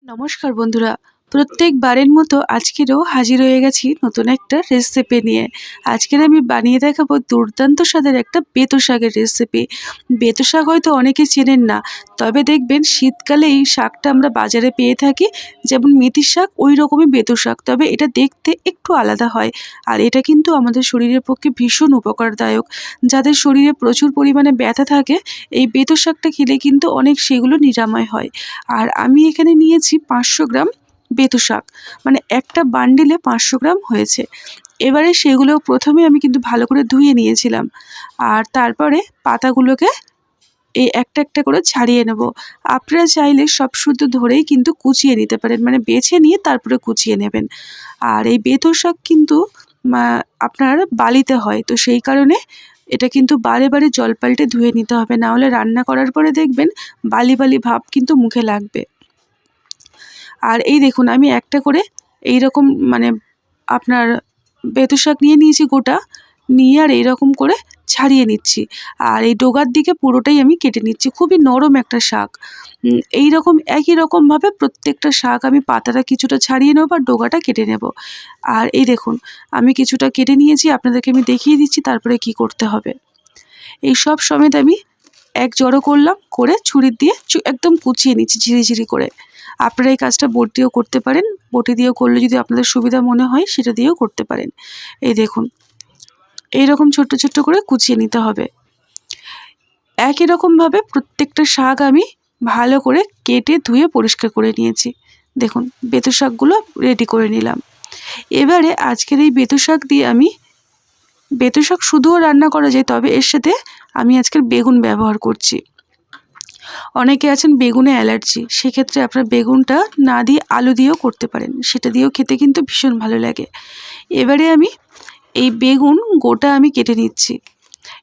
নমস্কার বন্ধুরা, প্রত্যেকবারের মতো আজকেরও হাজির হয়ে গেছি নতুন একটা রেসিপি নিয়ে। আজকের আমি বানিয়ে দেখাবো দুর্দান্ত স্বাদের একটা বেতো শাকের রেসিপি। বেতো শাক হয়তো অনেকে চেনেন না, তবে দেখবেন শীতকালে এই শাকটা আমরা বাজারে পেয়ে থাকি। যেমন মেথির শাক, ওই রকমই বেতো শাক, তবে এটা দেখতে একটু আলাদা হয়। আর এটা কিন্তু আমাদের শরীরের পক্ষে ভীষণ উপকারদায়ক। যাদের শরীরে প্রচুর পরিমাণে ব্যথা থাকে, এই বেতো শাকটা খেলে কিন্তু অনেক সেগুলো নিরাময় হয়। আর আমি এখানে নিয়েছি 500 গ্রাম বেতো শাক, মানে একটা বান্ডিলে 500 গ্রাম হয়েছে। এবারে সেগুলো প্রথমে আমি কিন্তু ভালো করে ধুয়ে নিয়েছিলাম, আর তারপরে পাতাগুলোকে এই একটা একটা করে ছাড়িয়ে নেব। আপনারা চাইলে সব শুদ্ধ ধরেই কিন্তু কুচিয়ে নিতে পারেন, মানে বেছে নিয়ে তারপরে কুচিয়ে নেবেন। আর এই বেতো শাক কিন্তু আপনার বালিতে হয়, তো সেই কারণে এটা কিন্তু বারে বারে জল পাল্টে ধুয়ে নিতে হবে, না হলে রান্না করার পরে দেখবেন বালি বালি ভাব কিন্তু মুখে লাগবে। আর এই দেখুন, আমি একটা করে এইরকম মানে আপনার বেতো শাক নিয়ে নিয়েছি গোটা, নিয়ে আর এইরকম করে ছাড়িয়ে নিচ্ছি। আর এই ডগার দিকে পুরোটাই আমি কেটে নিচ্ছি। খুবই নরম একটা শাক। এইরকম একই রকমভাবে প্রত্যেকটা শাক আমি পাতাটা কিছুটা ছাড়িয়ে নেব আর ডগাটা কেটে নেব। আর এই দেখুন, আমি কিছুটা কেটে নিয়েছি, আপনাদেরকে আমি দেখিয়ে দিচ্ছি তারপরে কি করতে হবে। এই সব সমেত আমি এক জড়ো করলাম, করে ছুরি দিয়ে একদম কুচিয়ে নিচ্ছি ঝিরিঝিরি করে। আপনারা এই কাজটা বটি দিয়েও করতে পারেন, বটি দিয়েও করলে যদি আপনাদের সুবিধা মনে হয় সেটা দিয়েও করতে পারেন। এই দেখুন, এইরকম ছোট্ট ছোট্ট করে কুচিয়ে নিতে হবে। একই রকমভাবে প্রত্যেকটা শাক আমি ভালো করে কেটে ধুয়ে পরিষ্কার করে নিয়েছি। দেখুন, বেতো শাকগুলো রেডি করে নিলাম। এবারে আজকের এই বেতো শাক দিয়ে আমি, বেতো শাক শুধুও রান্না করা যায়, তবে এর সাথে আমি আজকের বেগুন ব্যবহার করছি। অনেকে আছেন বেগুনে অ্যালার্জি, সেক্ষেত্রে আপনারা বেগুনটা না দিয়ে আলু দিয়েও করতে পারেন, সেটা দিয়েও খেতে কিন্তু ভীষণ ভালো লাগে। এবারে আমি এই বেগুন গোটা আমি কেটে নিচ্ছি।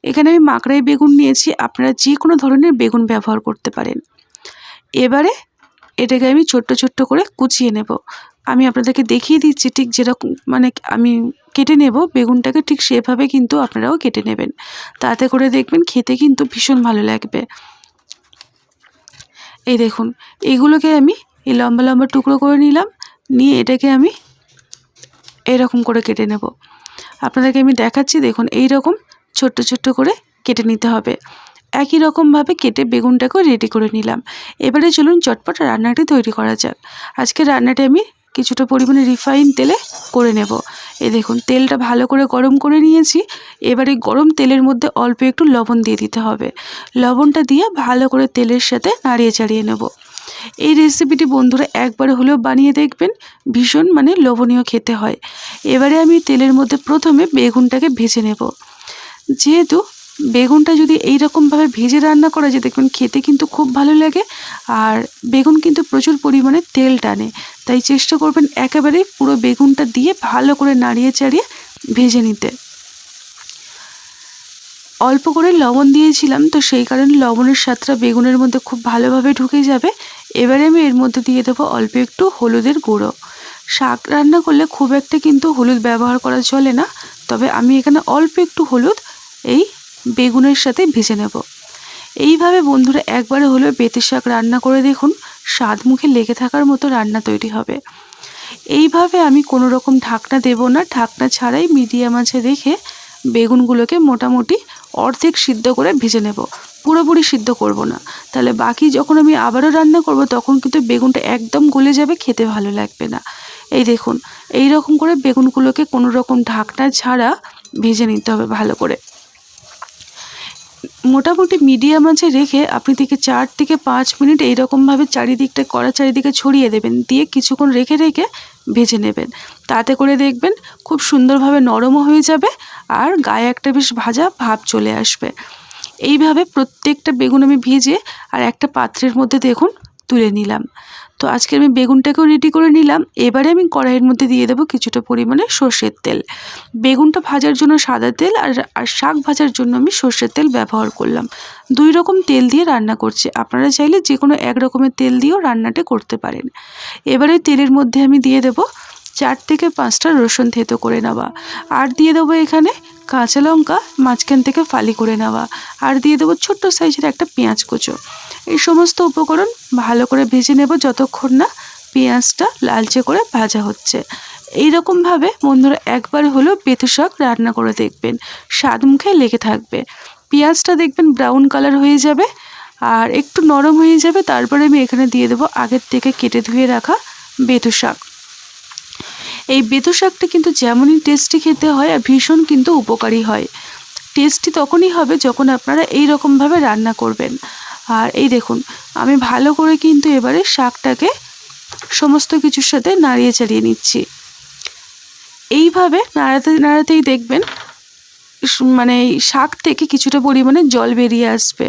এখানে আমি মাকড়াই বেগুন নিয়েছি, আপনারা যে কোনো ধরনের বেগুন ব্যবহার করতে পারেন। এবারে এটাকে আমি ছোট্ট ছোট্ট করে কুচিয়ে নেব। আমি আপনাদেরকে দেখিয়ে দিচ্ছি ঠিক যেরকম মানে আমি কেটে নেব বেগুনটাকে, ঠিক সেভাবে কিন্তু আপনারাও কেটে নেবেন। তাতে করে দেখবেন খেতে কিন্তু ভীষণ ভালো লাগবে। এই দেখুন, এইগুলোকে আমি এই লম্বা লম্বা টুকরো করে নিলাম, নিয়ে এটাকে আমি এরকম করে কেটে নেব। আপনাদেরকে আমি দেখাচ্ছি, দেখুন এই রকম ছোট্ট ছোট্ট করে কেটে নিতে হবে। একই রকমভাবে কেটে বেগুনটাকেও রেডি করে নিলাম। এবারে চলুন চটপট রান্নাটি তৈরি করা যাক। আজকে রান্নাটি আমি কিছুটা পরিমাণে রিফাইন তেলে করে নেব। এই দেখুন, তেলটা ভালো করে গরম করে নিয়েছি। এবারে গরম তেলের মধ্যে অল্প একটু লবণ দিয়ে দিতে হবে। লবণটা দিয়ে ভালো করে তেলের সাথে নাড়িয়ে চাড়িয়ে নেব। এই রেসিপিটি বন্ধুরা একবার হলেও বানিয়ে দেখবেন, ভীষণ মানে লোভনীয় খেতে হয়। এবারে আমি তেলের মধ্যে প্রথমে বেগুনটাকে ভেজে নেব। যেহেতু বেগুনটা যদি এই রকমভাবে ভেজে রান্না করা যায়, দেখবেন খেতে কিন্তু খুব ভালো লাগে। আর বেগুন কিন্তু প্রচুর পরিমাণে তেল টানে, তাই চেষ্টা করবেন একেবারে পুরো বেগুনটা দিয়ে ভালো করে নাড়িয়ে চাড়িয়ে ভেজে নিতে। অল্প করে লবণ দিয়েছিলাম, তো সেই কারণে লবণের স্বাদটা বেগুনের মধ্যে খুব ভালোভাবে ঢুকে যাবে। এবারে আমি এর মধ্যে দিয়ে দেবো অল্প একটু হলুদের গুঁড়ো। শাক রান্না করলে খুব একটা কিন্তু হলুদ ব্যবহার করা চলে না, তবে আমি এখানে অল্প একটু হলুদ এই বেগুনের সাথে ভেজে নেব। এইভাবে বন্ধুরা একবারে হলেও বেতে শাক রান্না করে দেখুন, স্বাদ মুখে লেগে থাকার মতো রান্না তৈরি হবে। এইভাবে আমি কোনো রকম ঢাকনা দেব না, ঢাকনা ছাড়াই মিডিয়াম আঁচে রেখে বেগুনগুলোকে মোটামুটি অর্ধেক সিদ্ধ করে ভেজে নেব। পুরোপুরি সিদ্ধ করব না, তাহলে বাকি যখন আমি আবারও রান্না করব তখন কিন্তু বেগুনটা একদম গলে যাবে, খেতে ভালো লাগবে না। এই দেখুন, এই রকম করে বেগুনগুলোকে কোনো রকম ঢাকনা ছাড়া ভেজে নিতে হবে ভালো করে। মোটামুটি মিডিয়াম আঁচে রেখে আপনি থেকে 4 থেকে 5 মিনিট এইরকমভাবে চারিদিকটা কড়া চারিদিকে ছড়িয়ে দেবেন, দিয়ে কিছুক্ষণ রেখে রেখে ভেজে নেবেন। তাতে করে দেখবেন খুব সুন্দরভাবে নরমও হয়ে যাবে, আর গায়ে একটা বেশ ভাজা ভাব চলে আসবে। এইভাবে প্রত্যেকটা বেগুন আমি ভেজে আর একটা পাত্রের মধ্যে দেখুন তুলে নিলাম। তো আজকে আমি বেগুনটাকেও রেডি করে নিলাম। এবারে আমি কড়াইয়ের মধ্যে দিয়ে দেবো কিছুটা পরিমাণে সর্ষের তেল। বেগুনটা ভাজার জন্য সাদা তেল, আর শাক ভাজার জন্য আমি সর্ষের তেল ব্যবহার করলাম। 2 রকম তেল দিয়ে রান্না করছি, আপনারা চাইলে যে কোনো এক রকমের তেল দিয়েও রান্নাটা করতে পারেন। এবারে তেলের মধ্যে আমি দিয়ে দেবো 4 থেকে 5টা রসুন থেতো করে নেওয়া, আর দিয়ে দেবো এখানে কাঁচা লঙ্কা মাঝখান থেকে ফালি করে নেওয়া, আর দিয়ে দেবো ছোট্ট সাইজের একটা পেঁয়াজ কুচো। এই সমস্ত উপকরণ ভালো করে ভেজে নেব যতক্ষণ না পেঁয়াজটা লালচে করে ভাজা হচ্ছে। এই রকমভাবে বন্ধুরা একবার হলো বেথু শাক রান্না করে দেখবেন, স্বাদ মুখে লেগে থাকবে। পেঁয়াজটা দেখবেন ব্রাউন কালার হয়ে যাবে আর একটু নরম হয়ে যাবে, তারপরে আমি এখানে দিয়ে দেবো আগের থেকে কেটে ধুয়ে রাখা বেথু শাক। এই বেথু শাকটা কিন্তু যেমনই টেস্টি খেতে হয় আর ভীষণ কিন্তু উপকারী হয়। টেস্টি তখনই হবে যখন আপনারা এই রকমভাবে রান্না করবেন। আর এই দেখুন আমি ভালো করে কিন্তু এবারে শাকটাকে সমস্ত কিছুর সাথে নাড়িয়ে চাড়িয়ে নিচ্ছি। এইভাবে নাড়াতে নাড়াতেই দেখবেন মানে শাক থেকে কিছুটা পরিমাণে জল বেরিয়ে আসবে।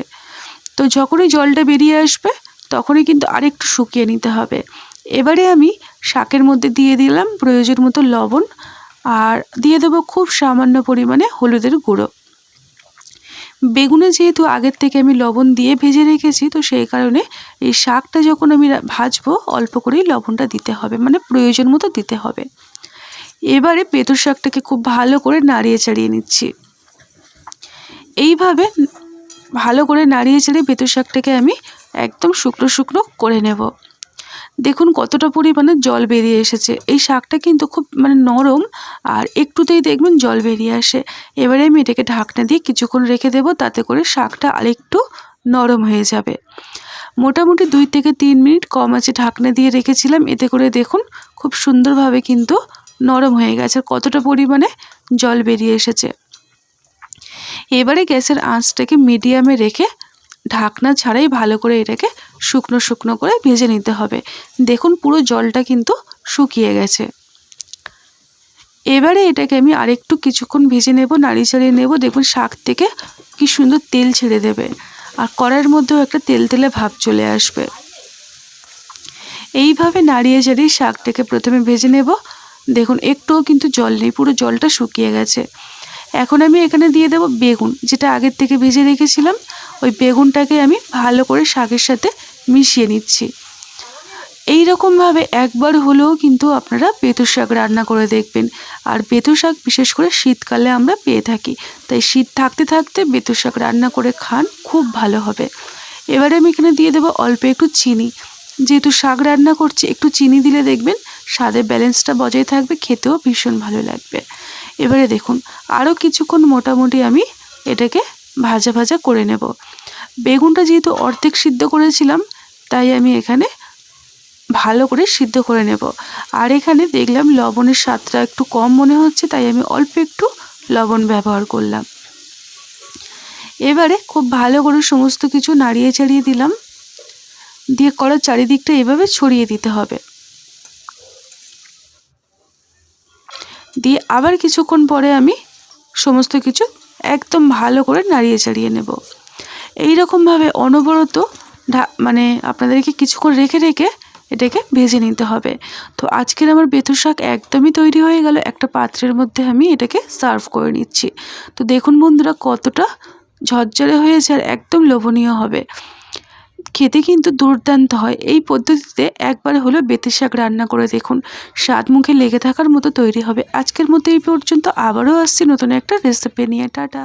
তো যখনই জলটা বেরিয়ে আসবে তখনই কিন্তু আরেকটু শুকিয়ে নিতে হবে। এবারে আমি শাকের মধ্যে দিয়ে দিলাম প্রয়োজন মতো লবণ আর দিয়ে দেবো খুব সামান্য পরিমাণে হলুদের গুঁড়ো। বেগুনে যেহেতু আগের থেকে আমি লবণ দিয়ে ভেজে রেখেছি, তো সেই কারণে এই শাকটা যখন আমি ভাজবো অল্প করেই লবণটা দিতে হবে, মানে প্রয়োজন মতো দিতে হবে। এবারে বেথু শাকটাকে খুব ভালো করে নাড়িয়ে চাড়িয়ে নিচ্ছি। এইভাবে ভালো করে নাড়িয়ে চাড়িয়ে বেথু শাকটাকে আমি একদম শুকনো শুকনো করে নেব। দেখুন কতটা পরিমাণে জল বেরিয়ে এসেছে। এই শাকটা কিন্তু খুব নরম আর একটুতেই দেখবেন জল বেরিয়ে আসে। এবারে আমি এটাকে ঢাকনা দিয়ে কিছুক্ষণ রেখে দেব, তাতে করে শাকটা আরেকটু নরম হয়ে যাবে। মোটামুটি 2 থেকে 3 মিনিট কম আঁচে ঢাকনা দিয়ে রেখেছিলাম, এতে করে দেখুন খুব সুন্দরভাবে কিন্তু নরম হয়ে গেছে, কতটা পরিমাণে জল বেরিয়ে এসেছে। এবারে গ্যাসের আঁচটাকে মিডিয়ামে রেখে ঢাকনা ছাড়াই ভালো করে এটাকে শুকনো শুকনো করে ভেজে নিতে হবে। দেখুন পুরো জলটা কিন্তু শুকিয়ে গেছে। এবারে এটাকে আমি আরেকটু কিছুক্ষণ ভেজে নেব, নাড়িয়ে চাড়িয়ে নেব। দেখুন শাক থেকে কি সুন্দর তেল ছেড়ে দেবে আর কড়াইয়ের মধ্যেও একটা তেলতেলে ভাব চলে আসবে। এইভাবে নাড়িয়ে চাড়িয়ে শাকটাকে প্রথমে ভেজে নেব। দেখুন একটুও কিন্তু জল নেই, পুরো জলটা শুকিয়ে গেছে। এখন আমি এখানে দিয়ে দেব বেগুন, যেটা আগের থেকে ভেজে রেখেছিলাম। ওই বেগুনটাকে আমি ভালো করে শাকের সাথে মিশিয়ে নিচ্ছি। এই রকমভাবে একবার হলেও কিন্তু আপনারা বেথু শাক রান্না করে দেখবেন। আর বেথু শাক বিশেষ করে শীতকালে আমরা পেয়ে থাকি, তাই শীত থাকতে থাকতে বেথু শাক রান্না করে খান, খুব ভালো হবে। এবারে আমি এখানে দিয়ে দেবো অল্প একটু চিনি। যেহেতু শাক রান্না করছি, একটু চিনি দিলে দেখবেন স্বাদের ব্যালেন্সটা বজায় থাকবে, খেতেও ভীষণ ভালো লাগবে। এবারে দেখুন আরও কিছুক্ষণ মোটামুটি আমি এটাকে ভাজা ভাজা করে নেব। বেগুনটা যেহেতু অর্ধেক সিদ্ধ করেছিলাম, তাই আমি এখানে ভালো করে সিদ্ধ করে নেব। আর এখানে দেখলাম লবণের স্বাদটা একটু কম মনে হচ্ছে, তাই আমি অল্প একটু লবণ ব্যবহার করলাম। এবারে খুব ভালো করে সমস্ত কিছু নাড়িয়ে চাড়িয়ে দিলাম, দিয়ে কড়ার চারিদিকটা এভাবে ছড়িয়ে দিতে হবে। দিয়ে আবার কিছুক্ষণ পরে আমি সমস্ত কিছু একদম ভালো করে নাড়িয়ে চাড়িয়ে নেব। এই রকমভাবে অনবরত আপনাদেরকে কিছুক্ষণ রেখে রেখে এটাকে ভেজে নিতে হবে। তো আজকের আমার বেথু শাক একদমই তৈরি হয়ে গেল। একটা পাত্রের মধ্যে আমি এটাকে সার্ভ করে নিচ্ছি। তো দেখুন বন্ধুরা কতটা ঝরঝরে হয়েছে আর একদম লোভনীয় হবে, খেতে কিন্তু দুর্দান্ত হয়। এই পদ্ধতিতে একবার হলো বেথু শাক রান্না করে দেখুন, স্বাদ মুখে লেগে থাকার মতো তৈরি হবে। আজকের মতো এই পর্যন্ত, আবারও আসছি নতুন একটা রেসিপি নিয়ে। টাটা।